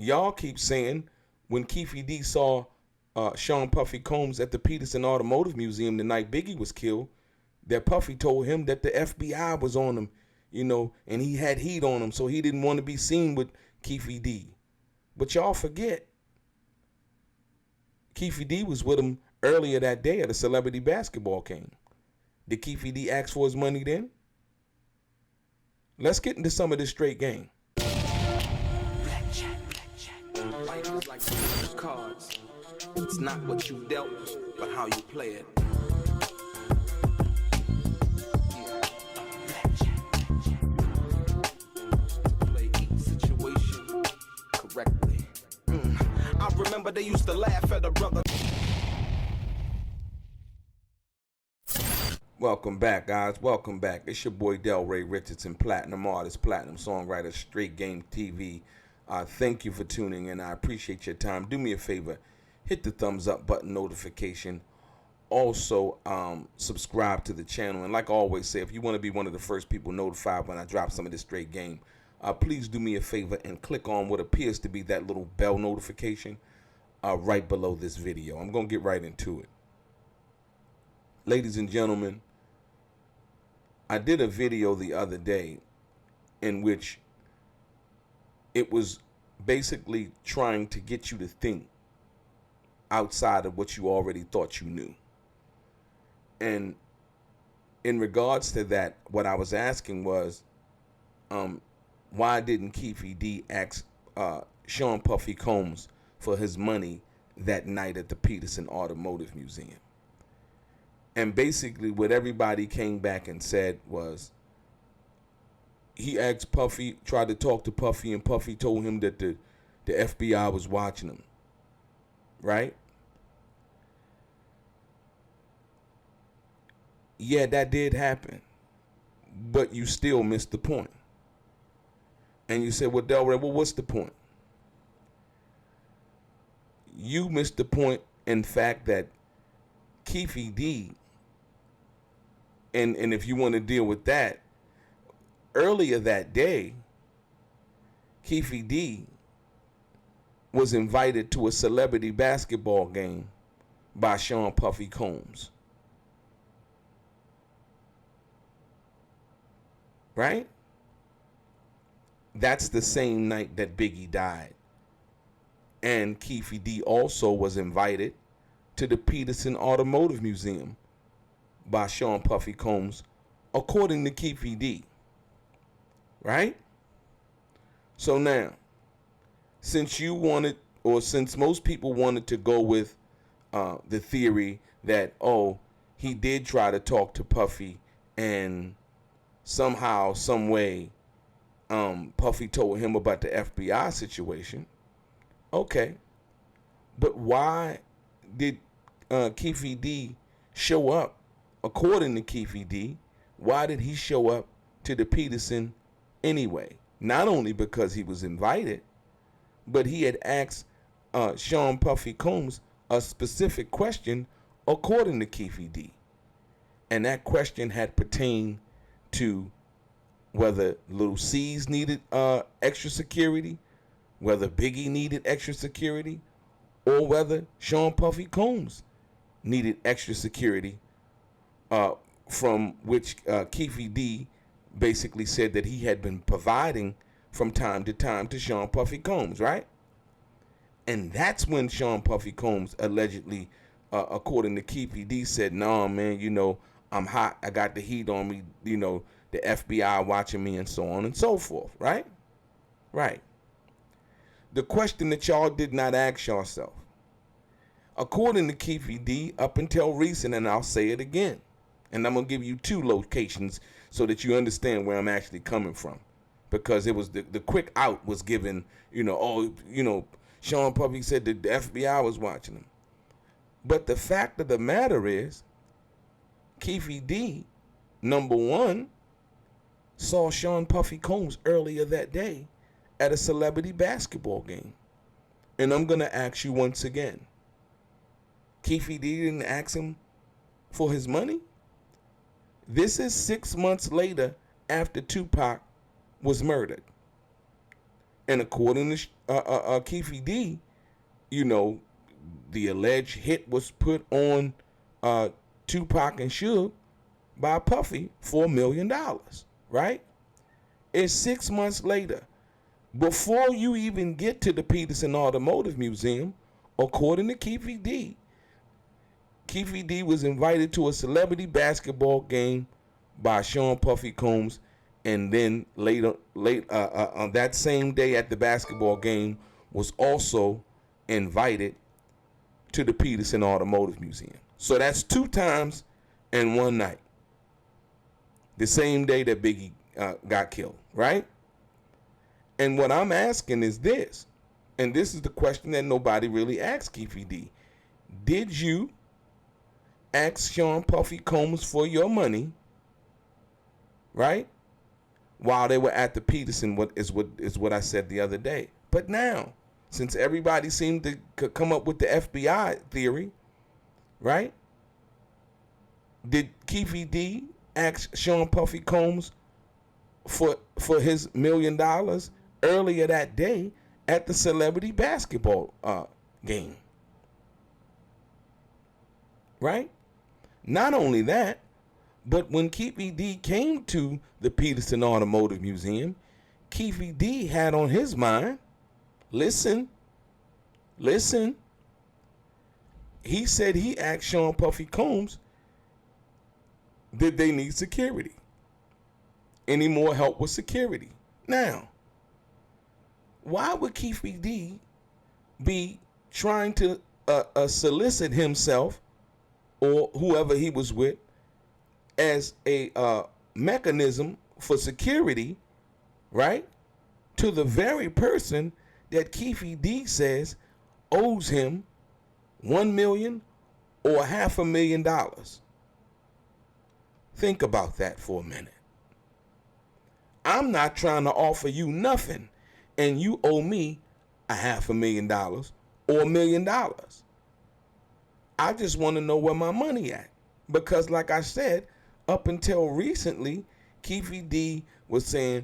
Y'all keep saying when Kefee D saw Sean Puffy Combs at the Peterson Automotive Museum the night Biggie was killed, that Puffy told him that the FBI was on him, and he had heat on him, so he didn't want to be seen with Kefee D. But y'all forget, Kefee D was with him earlier that day at a celebrity basketball game. Did Kefee D ask for his money then? Let's get into some of this straight game. Life is like some cards. It's not what you dealt, but how you play it. Play each situation correctly. I remember they used to laugh at a brother. Welcome back, guys. Welcome back. It's your boy DELRAY Richardson, platinum artist, platinum songwriter, Straight Game TV. Thank you for tuning in. I appreciate your time. Do me a favor, hit the thumbs up button, notification. Also, subscribe to the channel. And like I always say, if you want to be one of the first people notified when I drop some of this straight game, please do me a favor and click on what appears to be that little bell notification right below this video. I'm going to get right into it. Ladies and gentlemen, I did a video the other day in which it was basically trying to get you to think outside of what you already thought you knew. And in regards to that, what I was asking was, why didn't Kefee D ask Sean Puffy Combs for his money that night at the Peterson Automotive Museum? And basically what everybody came back and said was, he asked Puffy, tried to talk to Puffy, and Puffy told him that the FBI was watching him. Right? Yeah, that did happen. But you still missed the point. And you said, well, DELRAY, well, what's the point? You missed the point, in fact, that Kefee D, and if you want to deal with that, earlier that day, Kefee D was invited to a celebrity basketball game by Sean Puffy Combs. Right? That's the same night that Biggie died. And Kefee D also was invited to the Peterson Automotive Museum by Sean Puffy Combs, according to Kefee D. Right? So now, since you wanted, or since most people wanted to go with the theory that, oh, he did try to talk to Puffy and somehow, some way, Puffy told him about the FBI situation. Okay. But why did Kefee D show up? According to Kefee D, why did he show up to the Peterson anyway? Not only because he was invited, but he had asked Sean Puffy Combs a specific question according to Kefee D. And that question had pertained to whether Lil C's needed extra security, whether Biggie needed extra security, or whether Sean Puffy Combs needed extra security, from which Kefee D basically said that he had been providing from time to time to Sean Puffy Combs, right? And that's when Sean Puffy Combs allegedly, according to Kefee D, said, "Nah, man, I'm hot. I got the heat on me. The FBI watching me," and so on and so forth, right? Right. The question that y'all did not ask yourself, according to Kefee D, up until recent, and I'll say it again, and I'm going to give you two locations so that you understand where I'm actually coming from. Because it was the quick out was given, Sean Puffy said that the FBI was watching him. But the fact of the matter is, Kefee D, number one, saw Sean Puffy Combs earlier that day at a celebrity basketball game. And I'm going to ask you once again, Kefee D didn't ask him for his money? This is 6 months later after 2Pac was murdered. And according to Kefee D, you know, the alleged hit was put on 2Pac and Suge by Puffy for $1 million, right? It's 6 months later. Before you even get to the Peterson Automotive Museum, according to Kefee D was invited to a celebrity basketball game by Sean Puffy Combs, and then on that same day at the basketball game was also invited to the Peterson Automotive Museum. So that's 2 times in one night. The same day that Biggie got killed, right? And what I'm asking is this, and this is the question that nobody really asked Kefee D. Did you ask Sean Puffy Combs for your money, right, while they were at the Peterson? What I said the other day. But now, since everybody seemed to come up with the FBI theory, right? Did Kefee D ask Sean Puffy Combs for his $1 million earlier that day at the celebrity basketball game? Right? Not only that, but when Kefee D came to the Peterson Automotive Museum, Kefee D had on his mind, listen, he said he asked Sean Puffy Combs, did they need security? Any more help with security? Now, why would Kefee D be trying to solicit himself or whoever he was with as a mechanism for security, right, to the very person that Kefee D says owes him $1 million or $500,000? Think about that for a minute. I'm not trying to offer you nothing, and you owe me $500,000 or $1 million. I just want to know where my money at, because like I said, up until recently, Kefee D was saying,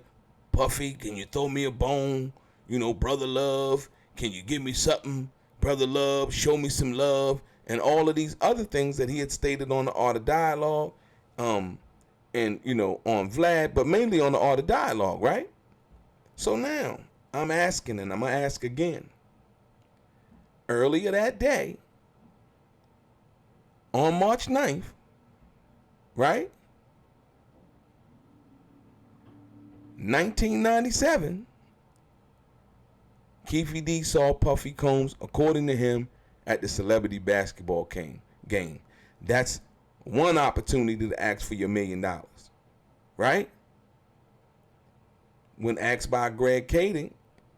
Puffy, can you throw me a bone? You know, brother love, can you give me something? Brother love, show me some love. And all of these other things that he had stated on the Art of Dialogue, and, you know, on Vlad, but mainly on the Art of Dialogue, right? So now, I'm asking, and I'm going to ask again. Earlier that day, on March 9th, right? 1997, Kefee D saw Puffy Combs, according to him, at the celebrity basketball game. That's one opportunity to ask for your $1 million, right? When asked by Greg Kading,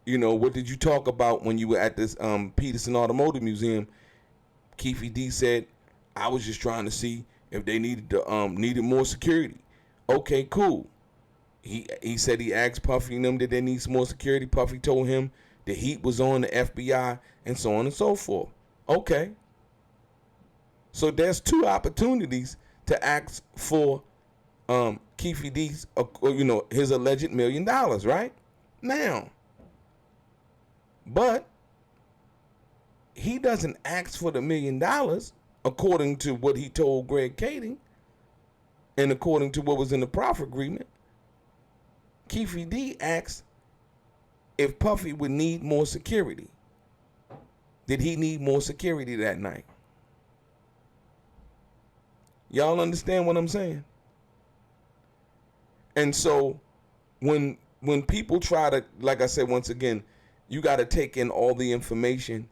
you know, what did you talk about when you were at this Peterson Automotive Museum? Kefee D said, I was just trying to see if they needed more security. Okay, cool. He said he asked Puffy and them, did they need some more security? Puffy told him the heat was on the FBI and so on and so forth. Okay. So there's 2 opportunities to ask for Kefee D's, you know, his alleged $1 million, right? Now, but he doesn't ask for the $1 million according to what he told Greg Kading and according to what was in the proffer agreement. Kefee D asked if Puffy would need more security. Did he need more security that night? Y'all understand what I'm saying? And so when people try to, like I said, once again, you got to take in all the information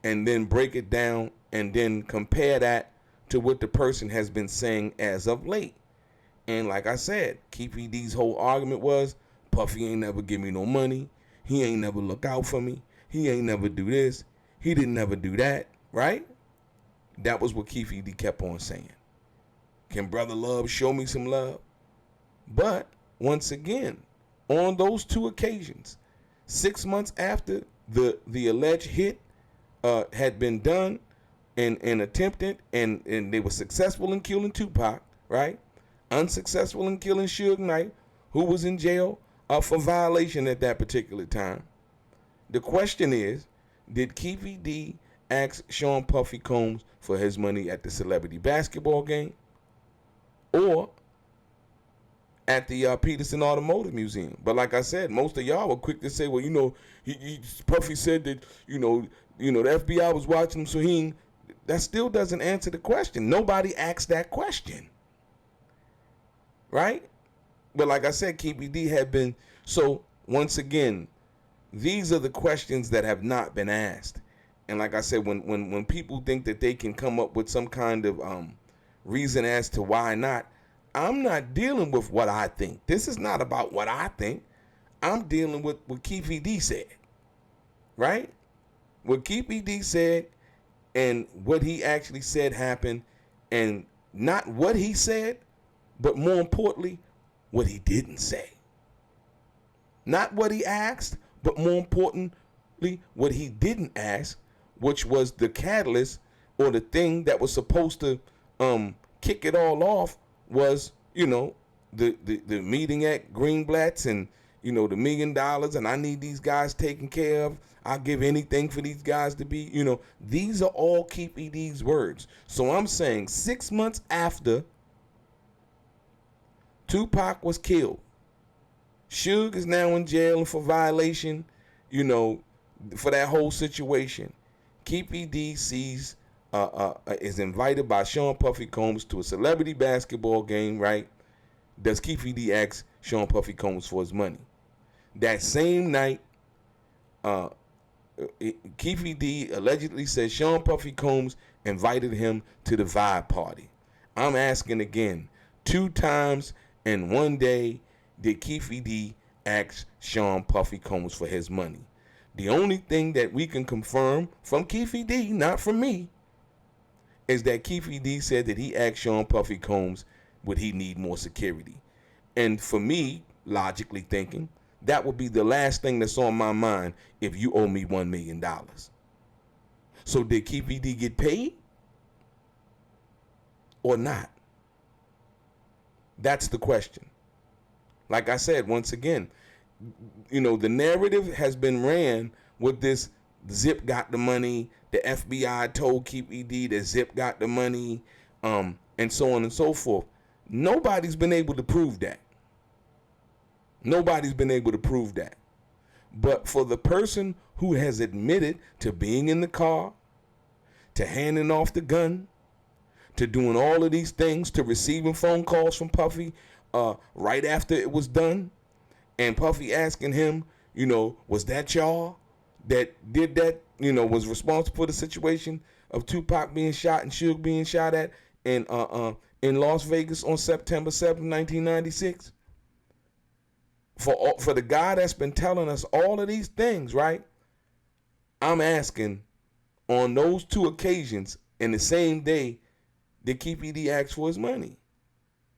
and then break it down and then compare that to what the person has been saying as of late. And like I said, Kefee D's whole argument was, Puffy ain't never give me no money. He ain't never look out for me. He ain't never do this. He didn't never do that, right? That was what Kefee D kept on saying. Can brother love show me some love? But once again, on those 2 occasions, 6 months after the alleged hit had been done and attempted, and they were successful in killing 2Pac, right? Unsuccessful in killing Suge Knight, who was in jail for violation at that particular time. The question is, did Kefee D ask Sean Puffy Combs for his money at the celebrity basketball game or at the Peterson Automotive Museum? But like I said, most of y'all were quick to say, well, Puffy said that, the FBI was watching him, so that still doesn't answer the question. Nobody asked that question. Right? But like I said, Kefee D had been, so once again, these are the questions that have not been asked. And like I said, when people think that they can come up with some kind of reason as to why not, I'm not dealing with what I think. This is not about what I think. I'm dealing with what Kefee D said. Right? What Kefee D said and what he actually said happened, and not what he said, but more importantly, what he didn't say. Not what he asked, but more importantly, what he didn't ask, which was the catalyst or the thing that was supposed to kick it all off was, the meeting at Greenblatt's and, the $1 million, and I need these guys taken care of. I'll give anything for these guys to be, these are all Kefee D's words. So I'm saying 6 months after 2Pac was killed, Suge is now in jail for violation, for that whole situation. Kefee D is invited by Sean Puffy Combs to a celebrity basketball game, right? Does Kefee D ask Sean Puffy Combs for his money? That same night, Kefee D allegedly says Sean Puffy Combs invited him to the vibe party. I'm asking again, 2 times in one day did Kefee D ask Sean Puffy Combs for his money. The only thing that we can confirm from Kefee D, not from me, is that Kefee D said that he asked Sean Puffy Combs would he need more security. And for me, logically thinking, that would be the last thing that's on my mind if you owe me $1 million. So did Kefee D get paid or not? That's the question. Like I said, once again, the narrative has been ran with this Zip got the money, the FBI told Kefee D that Zip got the money, and so on and so forth. Nobody's been able to prove that. Nobody's been able to prove that. But for the person who has admitted to being in the car, to handing off the gun, to doing all of these things, to receiving phone calls from Puffy right after it was done, and Puffy asking him, was that y'all that did that, was responsible for the situation of 2Pac being shot and Suge being shot at in Las Vegas on September 7th, 1996? For the guy that's been telling us all of these things, right? I'm asking, on those 2 occasions in the same day, did Kefee D ask for his money?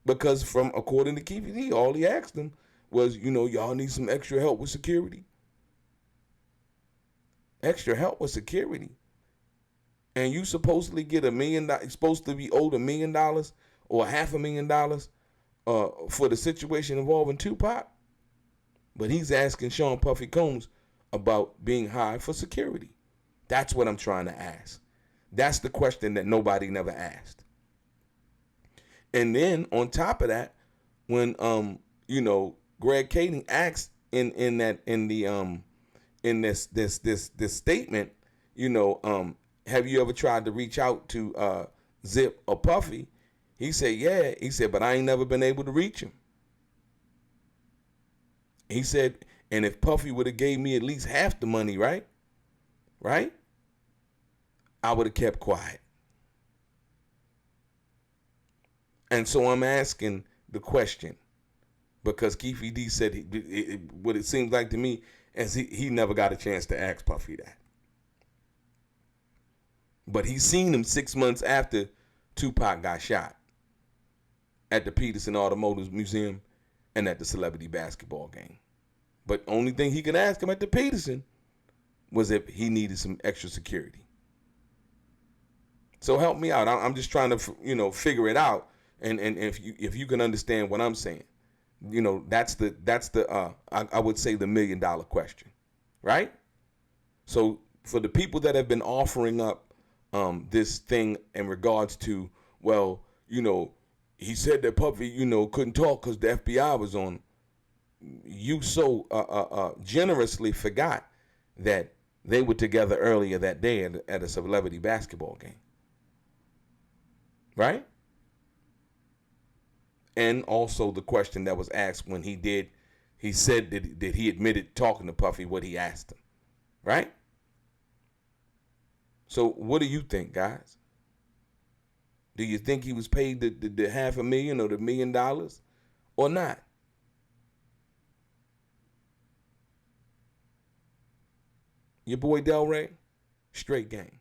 Because according to Kefee D, all he asked him was, y'all need some extra help with security. Extra help with security. And you supposedly get $1 million, supposed to be owed $1 million or $500,000 for the situation involving 2Pac. But he's asking Sean Puffy Combs about being hired for security. That's what I'm trying to ask. That's the question that nobody never asked. And then on top of that, when Greg Kading asked in this statement, have you ever tried to reach out to Zip or Puffy? He said, yeah. He said, but I ain't never been able to reach him. He said, and if Puffy would have gave me at least half the money, right, I would have kept quiet. And so I'm asking the question, because Kefee D said what it seems like to me as he never got a chance to ask Puffy that. But he seen him 6 months after 2Pac got shot at the Peterson Automotive Museum and at the celebrity basketball game. But only thing he could ask him at the Peterson was if he needed some extra security. So help me out. I'm just trying to, figure it out. And if you can understand what I'm saying, that's the I would say the $1 million question, right? So for the people that have been offering up this thing in regards to, well, he said that Puffy, couldn't talk because the FBI was on him. You so generously forgot that they were together earlier that day at a celebrity basketball game. Right? And also the question that was asked when he said that he admitted talking to Puffy, what he asked him. Right? So what do you think, guys? Do you think he was paid the $500,000 or the $1 million or not? Your boy DELRAY, straight game.